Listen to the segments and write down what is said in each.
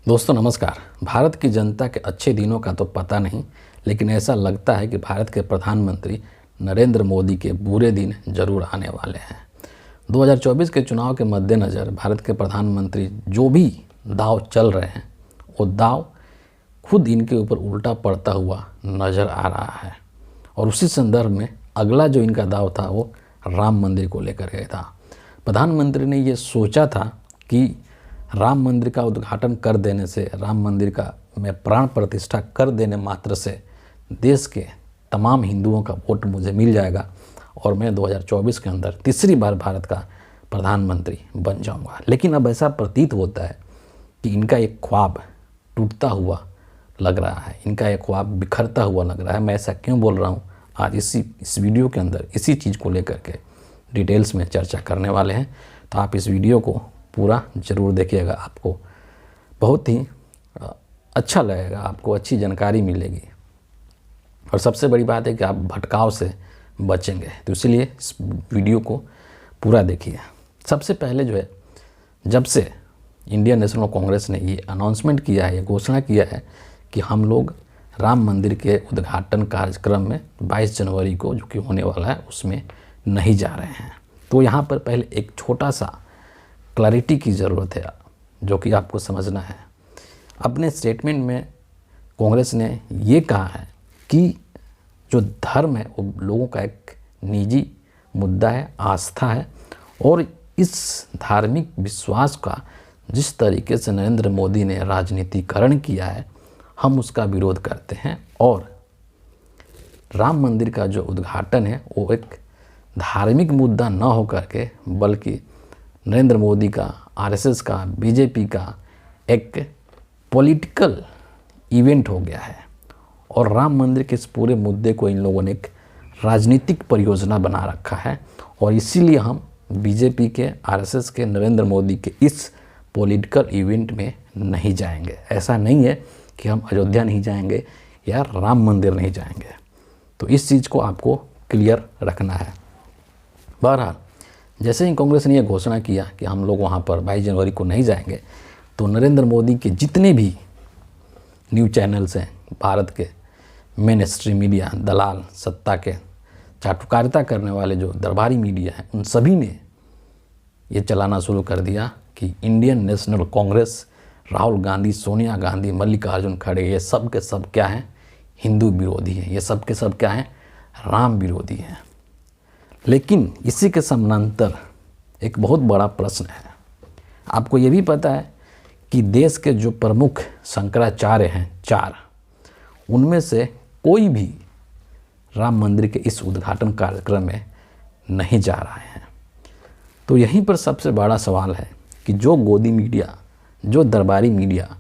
दोस्तों नमस्कार। भारत की जनता के अच्छे दिनों का तो पता नहीं, लेकिन ऐसा लगता है कि भारत के प्रधानमंत्री नरेंद्र मोदी के बुरे दिन जरूर आने वाले हैं। 2024 के चुनाव के मद्देनज़र भारत के प्रधानमंत्री जो भी दाव चल रहे हैं वो दाव खुद इनके ऊपर उल्टा पड़ता हुआ नज़र आ रहा है। और उसी संदर्भ में अगला जो इनका दाव था वो राम मंदिर को लेकर के था। प्रधानमंत्री ने ये सोचा था कि राम मंदिर का उद्घाटन कर देने से, राम मंदिर का में प्राण प्रतिष्ठा कर देने मात्र से देश के तमाम हिंदुओं का वोट मुझे मिल जाएगा और मैं 2024 के अंदर तीसरी बार भारत का प्रधानमंत्री बन जाऊंगा। लेकिन अब ऐसा प्रतीत होता है कि इनका एक ख्वाब टूटता हुआ लग रहा है, इनका एक ख्वाब बिखरता हुआ लग रहा है। मैं ऐसा क्यों बोल रहा हूँ, आज इस वीडियो के अंदर इसी चीज़ को लेकर के डिटेल्स में चर्चा करने वाले हैं। तो आप इस वीडियो को पूरा ज़रूर देखिएगा, आपको बहुत ही अच्छा लगेगा, आपको अच्छी जानकारी मिलेगी और सबसे बड़ी बात है कि आप भटकाव से बचेंगे। तो इसलिए इस वीडियो को पूरा देखिए। सबसे पहले जो है, जब से इंडियन नेशनल कांग्रेस ने ये अनाउंसमेंट किया है, ये घोषणा किया है कि हम लोग राम मंदिर के उद्घाटन कार्यक्रम में 22 जनवरी को जो कि होने वाला है उसमें नहीं जा रहे हैं, तो यहाँ पर पहले एक छोटा सा क्लैरिटी की ज़रूरत है जो कि आपको समझना है। अपने स्टेटमेंट में कांग्रेस ने ये कहा है कि जो धर्म है वो लोगों का एक निजी मुद्दा है, आस्था है, और इस धार्मिक विश्वास का जिस तरीके से नरेंद्र मोदी ने राजनीतिकरण किया है हम उसका विरोध करते हैं। और राम मंदिर का जो उद्घाटन है वो एक धार्मिक मुद्दा न होकर के बल्कि नरेंद्र मोदी का, आरएसएस का, बीजेपी का एक पॉलिटिकल इवेंट हो गया है। और राम मंदिर के इस पूरे मुद्दे को इन लोगों ने एक राजनीतिक परियोजना बना रखा है और इसीलिए हम बीजेपी के, आरएसएस के, नरेंद्र मोदी के इस पॉलिटिकल इवेंट में नहीं जाएंगे। ऐसा नहीं है कि हम अयोध्या नहीं जाएंगे या राम मंदिर नहीं जाएंगे। तो इस चीज़ को आपको क्लियर रखना है। बहरहाल जैसे ही कांग्रेस ने यह घोषणा किया कि हम लोग वहाँ पर 22 जनवरी को नहीं जाएंगे, तो नरेंद्र मोदी के जितने भी न्यूज़ चैनल्स हैं, भारत के मेन स्ट्रीम मीडिया, दलाल, सत्ता के चाटुकारिता करने वाले जो दरबारी मीडिया हैं, उन सभी ने ये चलाना शुरू कर दिया कि इंडियन नेशनल कांग्रेस, राहुल गांधी, सोनिया गांधी, मल्लिकार्जुन खड़गे, ये सब के सब क्या हैं, हिंदू विरोधी हैं। ये सब के सब क्या हैं, राम विरोधी हैं। लेकिन इसी के समानांतर एक बहुत बड़ा प्रश्न है। आपको ये भी पता है कि देश के जो प्रमुख शंकराचार्य हैं 4, उनमें से कोई भी राम मंदिर के इस उद्घाटन कार्यक्रम में नहीं जा रहे हैं। तो यहीं पर सबसे बड़ा सवाल है कि जो गोदी मीडिया, जो दरबारी मीडिया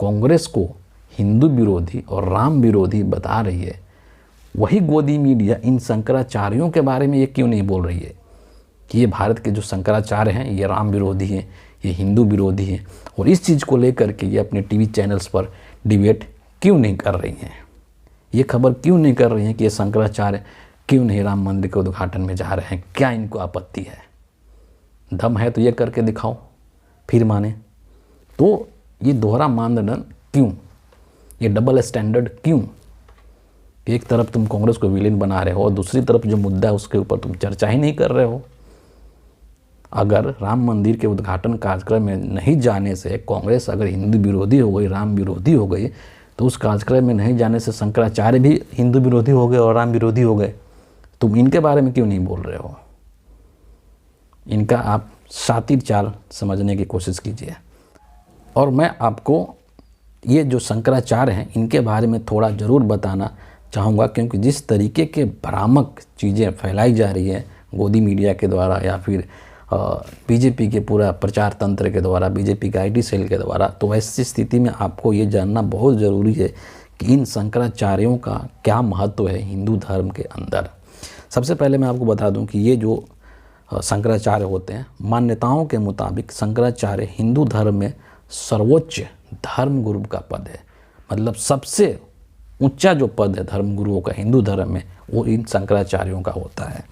कांग्रेस को हिंदू विरोधी और राम विरोधी बता रही है, वही गोदी मीडिया इन शंकराचार्यों के बारे में ये क्यों नहीं बोल रही है कि ये भारत के जो शंकराचार्य हैं ये राम विरोधी हैं, ये हिंदू विरोधी हैं। और इस चीज़ को लेकर के ये अपने टीवी चैनल्स पर डिबेट क्यों नहीं कर रही हैं, ये खबर क्यों नहीं कर रही हैं कि ये शंकराचार्य क्यों नहीं राम मंदिर के उद्घाटन में जा रहे हैं। क्या इनको आपत्ति है? दम है तो ये करके दिखाओ, फिर माने। तो ये दोहरा मानदंड क्यों, ये डबल स्टैंडर्ड क्यों? एक तरफ तुम कांग्रेस को विलेन बना रहे हो और दूसरी तरफ जो मुद्दा है उसके ऊपर तुम चर्चा ही नहीं कर रहे हो। अगर राम मंदिर के उद्घाटन कार्यक्रम में नहीं जाने से कांग्रेस अगर हिंदू विरोधी हो गई, राम विरोधी हो गई, तो उस कार्यक्रम में नहीं जाने से शंकराचार्य भी हिंदू विरोधी हो गए और राम विरोधी हो गए। तुम इनके बारे में क्यों नहीं बोल रहे हो? इनका आप शातिर चाल समझने की कोशिश कीजिए। और मैं आपको ये जो शंकराचार्य हैं इनके बारे में थोड़ा ज़रूर बताना चाहूँगा, क्योंकि जिस तरीके के भ्रामक चीज़ें फैलाई जा रही है गोदी मीडिया के द्वारा या फिर बीजेपी के पूरा प्रचार तंत्र के द्वारा, बीजेपी के आईटी सेल के द्वारा, तो ऐसी स्थिति में आपको ये जानना बहुत ज़रूरी है कि इन शंकराचार्यों का क्या महत्व है हिंदू धर्म के अंदर। सबसे पहले मैं आपको बता दूं कि ये जो शंकराचार्य होते हैं, मान्यताओं के मुताबिक शंकराचार्य हिंदू धर्म में सर्वोच्च धर्म गुरु का पद है। मतलब सबसे ऊंचा जो पद है धर्म गुरुओं का हिंदू धर्म में, वो इन शंकराचार्यों का होता है।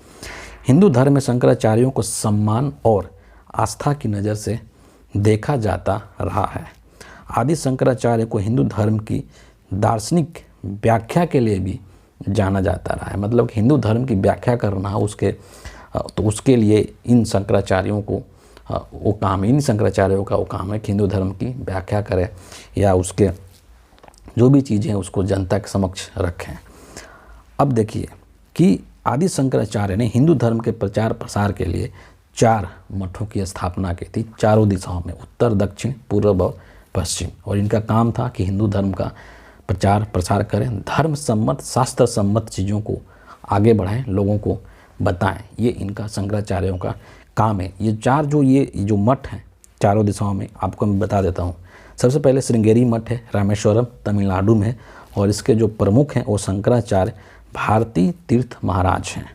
हिंदू धर्म में शंकराचार्यों को सम्मान और आस्था की नज़र से देखा जाता रहा है। आदि शंकराचार्य को हिंदू धर्म की दार्शनिक व्याख्या के लिए भी जाना जाता रहा है। मतलब हिंदू धर्म की व्याख्या करना तो उसके लिए इन शंकराचार्यों को इन शंकराचार्यों का वो काम है कि हिंदू धर्म की व्याख्या करें या उसके जो भी चीज़ें हैं उसको जनता के समक्ष रखें। अब देखिए कि आदि शंकराचार्य ने हिंदू धर्म के प्रचार प्रसार के लिए 4 मठों की स्थापना की थी, चारों दिशाओं में, उत्तर, दक्षिण, पूर्व और पश्चिम। और इनका काम था कि हिंदू धर्म का प्रचार प्रसार करें, धर्म सम्मत, शास्त्र सम्मत चीज़ों को आगे बढ़ाएं, लोगों को बताएं। ये इनका शंकराचार्यों का काम है। ये 4 जो मठ हैं चारों दिशाओं में, आपको मैं बता देता हूँ। सबसे पहले श्रृंगेरी मठ है, रामेश्वरम तमिलनाडु में है, और इसके जो प्रमुख हैं वो शंकराचार्य भारती तीर्थ महाराज हैं।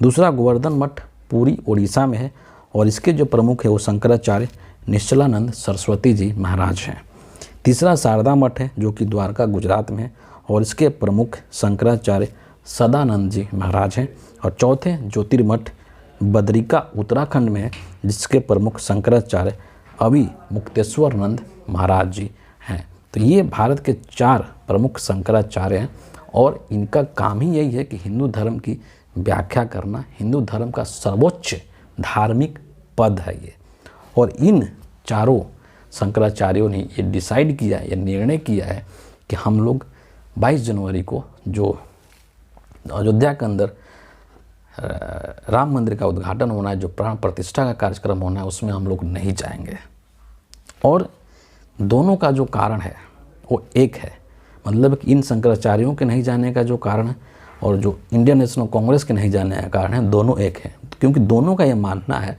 दूसरा गोवर्धन मठ पुरी उड़ीसा में है, और इसके जो प्रमुख है वो शंकराचार्य निश्चलानंद सरस्वती जी महाराज हैं। तीसरा शारदा मठ है जो कि द्वारका गुजरात में है, और इसके प्रमुख शंकराचार्य सदानंद जी महाराज हैं। और चौथे ज्योतिर्मठ बद्रिका उत्तराखंड में है, जिसके प्रमुख शंकराचार्य अभी मुक्तेश्वरनंद महाराज जी हैं। तो ये भारत के 4 प्रमुख शंकराचार्य हैं, और इनका काम ही यही है कि हिंदू धर्म की व्याख्या करना। हिंदू धर्म का सर्वोच्च धार्मिक पद है ये। और इन चारों शंकराचार्यों ने ये डिसाइड किया है, ये निर्णय किया है कि हम लोग 22 जनवरी को जो अयोध्या के अंदर राम मंदिर का उद्घाटन होना है, जो प्राण प्रतिष्ठा का कार्यक्रम होना है, उसमें हम लोग नहीं जाएंगे। और दोनों का जो कारण है वो एक है, मतलब कि इन शंकराचार्यों के नहीं जाने का जो कारण है और जो इंडियन नेशनल कांग्रेस के नहीं जाने का कारण है, दोनों एक है। क्योंकि दोनों का ये मानना है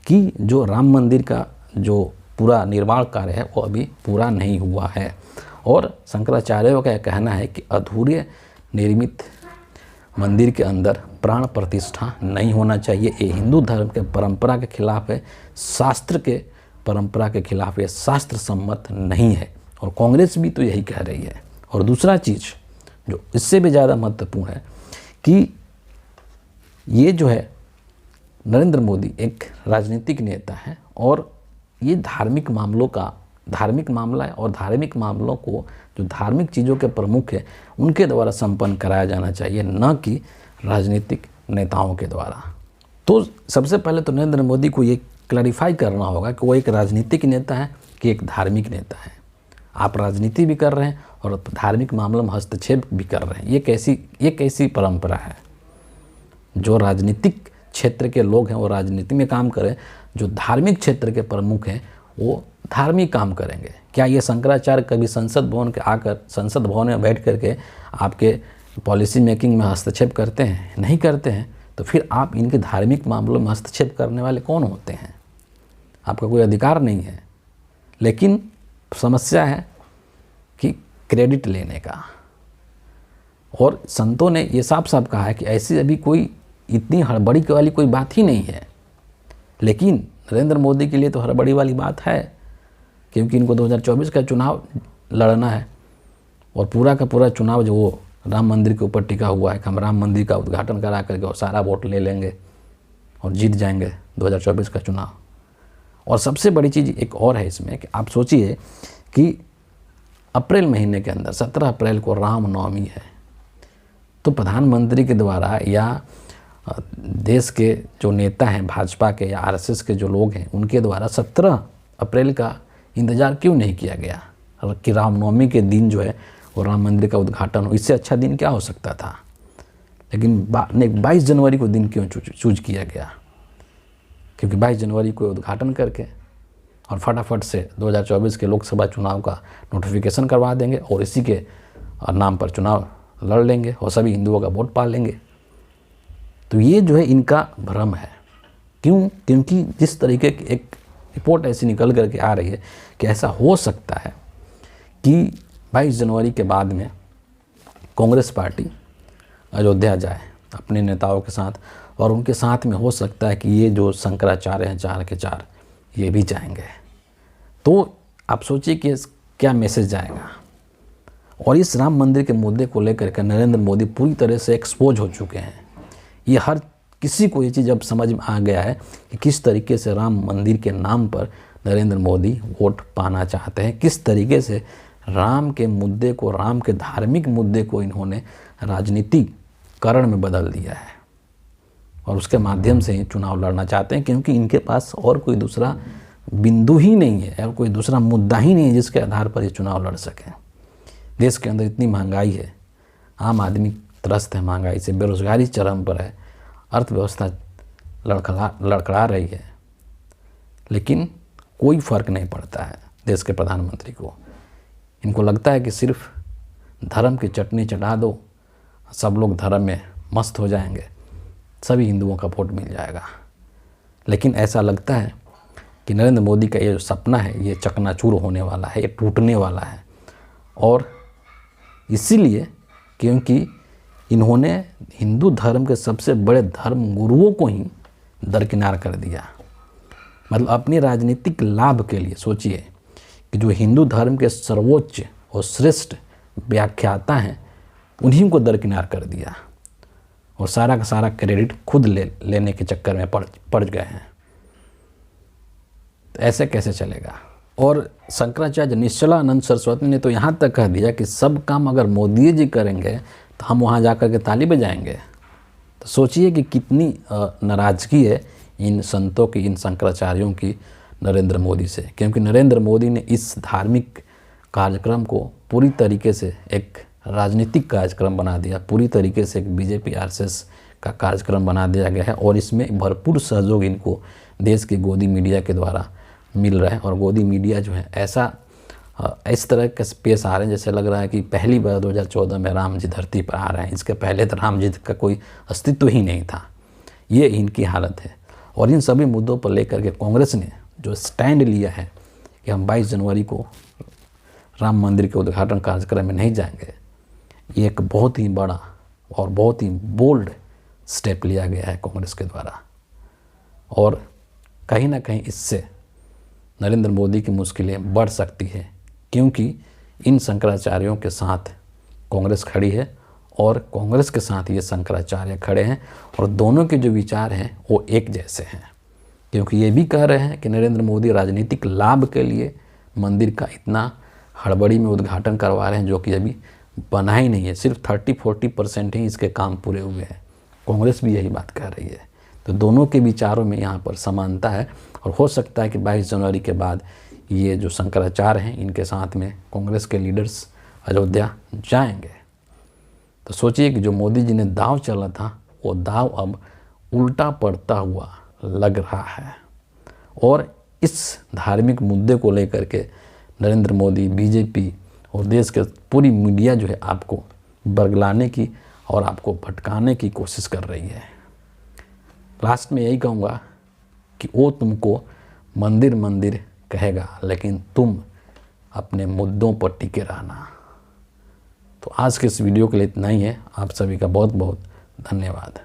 कि जो राम मंदिर का जो पूरा निर्माण कार्य है वो अभी पूरा नहीं हुआ है, और शंकराचार्यों का यह कहना है कि अधूरे निर्मित मंदिर के अंदर प्राण प्रतिष्ठा नहीं होना चाहिए। ये हिंदू धर्म के परंपरा के खिलाफ है, शास्त्र के परंपरा के खिलाफ है, शास्त्र सम्मत नहीं है। और कांग्रेस भी तो यही कह रही है। और दूसरा चीज़ जो इससे भी ज़्यादा महत्वपूर्ण है कि ये जो है नरेंद्र मोदी एक राजनीतिक नेता है, और ये धार्मिक मामला है, और धार्मिक मामलों को जो धार्मिक चीज़ों के प्रमुख है उनके द्वारा संपन्न कराया जाना चाहिए, न कि राजनीतिक नेताओं के द्वारा। तो सबसे पहले तो नरेंद्र मोदी को ये क्लैरिफाई करना होगा कि वो एक राजनीतिक नेता है कि एक धार्मिक नेता है। आप राजनीति भी कर रहे हैं और धार्मिक मामलों में हस्तक्षेप भी कर रहे हैं। ये कैसी परंपरा है? जो राजनीतिक क्षेत्र के लोग हैं वो राजनीति में काम करें, जो धार्मिक क्षेत्र के प्रमुख हैं वो धार्मिक काम करेंगे। क्या ये शंकराचार्य कभी संसद भवन में बैठ करके आपके पॉलिसी मेकिंग में हस्तक्षेप करते हैं? नहीं करते हैं। तो फिर आप इनके धार्मिक मामलों में हस्तक्षेप करने वाले कौन होते हैं? आपका कोई अधिकार नहीं है। लेकिन समस्या है कि क्रेडिट लेने का। और संतों ने ये साफ साफ कहा है कि ऐसी अभी कोई इतनी हड़बड़ी वाली कोई बात ही नहीं है। लेकिन नरेंद्र मोदी के लिए तो हड़बड़ी वाली बात है, क्योंकि इनको 2024 का चुनाव लड़ना है, और पूरा का पूरा चुनाव जो वो राम मंदिर के ऊपर टिका हुआ है कि हम राम मंदिर का उद्घाटन करा करके और सारा वोट ले लेंगे और जीत जाएंगे 2024 का चुनाव। और सबसे बड़ी चीज़ एक और है इसमें कि आप सोचिए कि अप्रैल महीने के अंदर 17 अप्रैल को रामनवमी है, तो प्रधानमंत्री के द्वारा या देश के जो नेता हैं भाजपा के या आरएसएस के जो लोग हैं उनके द्वारा 17 अप्रैल का इंतज़ार क्यों नहीं किया गया कि रामनवमी के दिन जो है वो राम मंदिर का उद्घाटन हो? इससे अच्छा दिन क्या हो सकता था? लेकिन 22 जनवरी को दिन क्यों चूज किया गया? क्योंकि 22 जनवरी को उद्घाटन करके और फटाफट से 2024 के लोकसभा चुनाव का नोटिफिकेशन करवा देंगे और इसी के नाम पर चुनाव लड़ लेंगे और सभी हिंदुओं का वोट पा लेंगे। तो ये जो है इनका भ्रम है। क्यों? क्योंकि जिस तरीके की एक रिपोर्ट ऐसी निकल करके आ रही है कि ऐसा हो सकता है कि 22 जनवरी के बाद में कांग्रेस पार्टी अयोध्या जाए अपने नेताओं के साथ, और उनके साथ में हो सकता है कि ये जो शंकराचार्य हैं 4 के 4 ये भी जाएंगे। तो आप सोचिए कि क्या मैसेज जाएगा। और इस राम मंदिर के मुद्दे को लेकर के नरेंद्र मोदी पूरी तरह से एक्सपोज हो चुके हैं। ये हर किसी को ये चीज़ अब समझ में आ गया है कि किस तरीके से राम मंदिर के नाम पर नरेंद्र मोदी वोट पाना चाहते हैं। किस तरीके से राम के मुद्दे को, राम के धार्मिक मुद्दे को इन्होंने राजनीतिकरण में बदल दिया है और उसके माध्यम से ही चुनाव लड़ना चाहते हैं, क्योंकि इनके पास और कोई दूसरा बिंदु ही नहीं है और कोई दूसरा मुद्दा ही नहीं है जिसके आधार पर ये चुनाव लड़ सकें। देश के अंदर इतनी महंगाई है, आम आदमी त्रस्त है महंगाई से, बेरोजगारी चरम पर है, अर्थव्यवस्था लड़खड़ा रही है, लेकिन कोई फर्क नहीं पड़ता है देश के प्रधानमंत्री को। इनको लगता है कि सिर्फ धर्म की चटनी चढ़ा दो, सब लोग धर्म में मस्त हो जाएंगे, सभी हिंदुओं का वोट मिल जाएगा। लेकिन ऐसा लगता है कि नरेंद्र मोदी का ये जो सपना है ये चकनाचूर होने वाला है, ये टूटने वाला है। और इसीलिए क्योंकि इन्होंने हिंदू धर्म के सबसे बड़े धर्म गुरुओं को ही दरकिनार कर दिया। मतलब अपने राजनीतिक लाभ के लिए सोचिए कि जो हिंदू धर्म के सर्वोच्च और श्रेष्ठ व्याख्याता हैं उन्हीं को दरकिनार कर दिया और सारा का सारा क्रेडिट खुद लेने के चक्कर में पड़ गए हैं। तो ऐसे कैसे चलेगा। और शंकराचार्य निश्चलानंद सरस्वती ने तो यहाँ तक कह दिया कि सब काम अगर मोदी जी करेंगे तो हम वहाँ जाकर के ताली बजाएंगे। तो सोचिए कि कितनी नाराज़गी है इन संतों की, इन शंकराचार्यों की नरेंद्र मोदी से, क्योंकि नरेंद्र मोदी ने इस धार्मिक कार्यक्रम को पूरी तरीके से एक राजनीतिक कार्यक्रम बना दिया, पूरी तरीके से एक बीजेपी आरएसएस का कार्यक्रम बना दिया गया है। और इसमें भरपूर सहयोग इनको देश के गोदी मीडिया के द्वारा मिल रहा है। और गोदी मीडिया जो है ऐसा इस तरह के पेश आ रहे हैं जैसे लग रहा है कि पहली बार 2014 में राम जी धरती पर आ रहे हैं। इसके पहले तो राम जी का कोई अस्तित्व ही नहीं था। ये इनकी हालत है। और इन सभी मुद्दों पर लेकर के कांग्रेस ने जो स्टैंड लिया है कि हम 22 जनवरी को राम मंदिर के उद्घाटन कार्यक्रम में नहीं जाएंगे, ये एक बहुत ही बड़ा और बहुत ही बोल्ड स्टेप लिया गया है कांग्रेस के द्वारा। और कहीं ना कहीं इससे नरेंद्र मोदी की मुश्किलें बढ़ सकती है, क्योंकि इन शंकराचार्यों के साथ कांग्रेस खड़ी है और कांग्रेस के साथ ये शंकराचार्य खड़े हैं और दोनों के जो विचार हैं वो एक जैसे हैं। क्योंकि ये भी कह रहे हैं कि नरेंद्र मोदी राजनीतिक लाभ के लिए मंदिर का इतना हड़बड़ी में उद्घाटन करवा रहे हैं जो कि अभी बना ही नहीं है, सिर्फ 30-40% ही इसके काम पूरे हुए हैं। कांग्रेस भी यही बात कह रही है। तो दोनों के विचारों में यहाँ पर समानता है और हो सकता है कि 22 जनवरी के बाद ये जो शंकराचार्य हैं इनके साथ में कांग्रेस के लीडर्स अयोध्या जाएंगे। तो सोचिए कि जो मोदी जी ने दाव चला था वो दाव अब उल्टा पड़ता हुआ लग रहा है। और इस धार्मिक मुद्दे को लेकर के नरेंद्र मोदी, बीजेपी और देश के पूरी मीडिया जो है आपको बरगलाने की और आपको भटकाने की कोशिश कर रही है। लास्ट में यही कहूँगा कि वो तुमको मंदिर मंदिर कहेगा, लेकिन तुम अपने मुद्दों पर टिके रहना। तो आज के इस वीडियो के लिए इतना ही है। आप सभी का बहुत बहुत धन्यवाद।